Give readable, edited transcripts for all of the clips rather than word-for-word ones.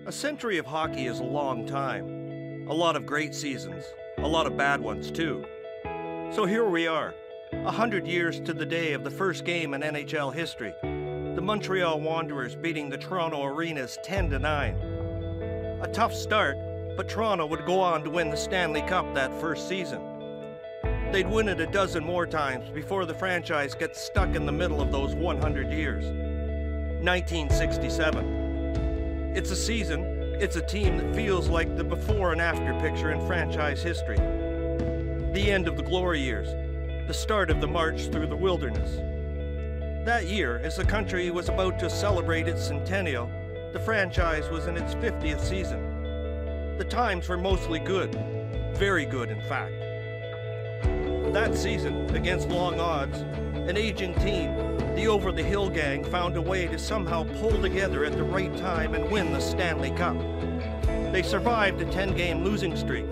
A century of hockey is a long time. A lot of great seasons, a lot of bad ones too. So here we are, 100 years to the day of the first game in NHL history. The Montreal Wanderers beating the Toronto Arenas 10-9. A tough start, but Toronto would go on to win the Stanley Cup that first season. They'd win it a dozen more times before the franchise gets stuck in the middle of those 100 years. 1967. It's a season, it's a team that feels like the before and after picture in franchise history. The end of the glory years, the start of the march through the wilderness. That year, as the country was about to celebrate its centennial, the franchise was in its 50th season. The times were mostly good, very good in fact. That season, against long odds, an aging team, the over-the-hill gang, found a way to somehow pull together at the right time and win the Stanley Cup. They survived a 10-game losing streak,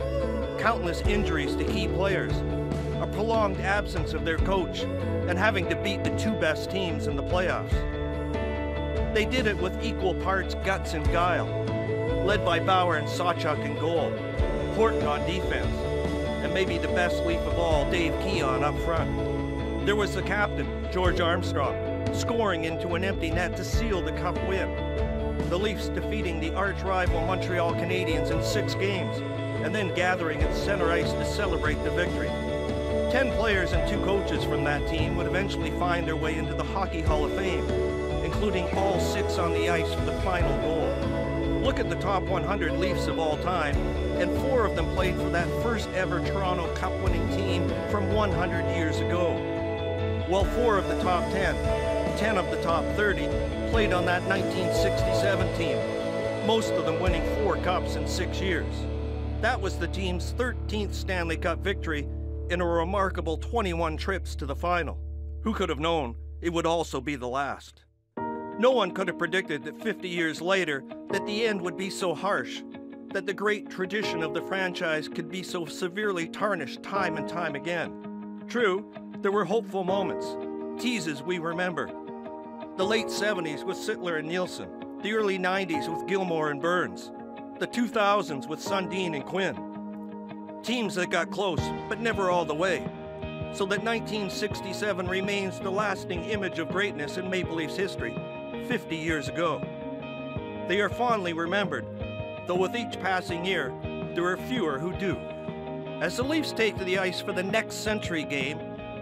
countless injuries to key players, a prolonged absence of their coach, and having to beat the two best teams in the playoffs. They did it with equal parts guts and guile, led by Bauer and Sawchuk in goal, Horton on defense, and maybe the best leaf of all, Dave Keon up front. There was the captain, George Armstrong, scoring into an empty net to seal the Cup win. The Leafs defeating the arch-rival Montreal Canadiens in 6 games, and then gathering at center ice to celebrate the victory. 10 players and 2 coaches from that team would eventually find their way into the Hockey Hall of Fame, including all 6 on the ice for the final goal. Look at the top 100 Leafs of all time, and 4 of them played for that first ever Toronto Cup-winning team from 100 years ago. While 4 of the top 10, 10 of the top 30, played on that 1967 team, most of them winning 4 Cups in 6 years. That was the team's 13th Stanley Cup victory in a remarkable 21 trips to the final. Who could have known it would also be the last? No one could have predicted that 50 years later that the end would be so harsh, that the great tradition of the franchise could be so severely tarnished time and time again. True, there were hopeful moments, teases we remember. The late 70s with Sittler and Nielsen, the early 90s with Gilmore and Burns, the 2000s with Sundin and Quinn. Teams that got close, but never all the way, so that 1967 remains the lasting image of greatness in Maple Leafs history, 50 years ago. They are fondly remembered, though with each passing year, there are fewer who do. As the Leafs take to the ice for the next century game,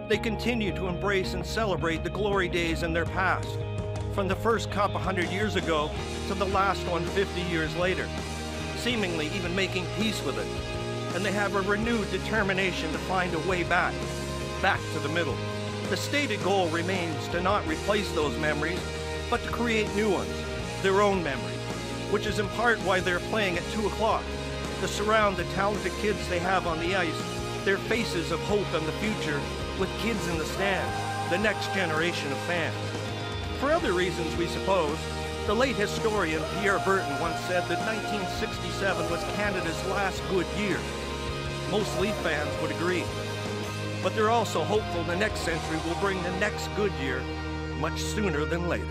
they continue to embrace and celebrate the glory days in their past, from the first Cup 100 years ago to the last one 50 years later, seemingly even making peace with it. And they have a renewed determination to find a way back to the middle. The stated goal remains to not replace those memories, but to create new ones, their own memories, which is in part why they're playing at 2 o'clock, to surround the talented kids they have on the ice, their faces of hope and the future, with kids in the stands, the next generation of fans. For other reasons, we suppose, the late historian Pierre Burton once said that 1967 was Canada's last good year. Most Leaf fans would agree. But they're also hopeful the next century will bring the next good year much sooner than later.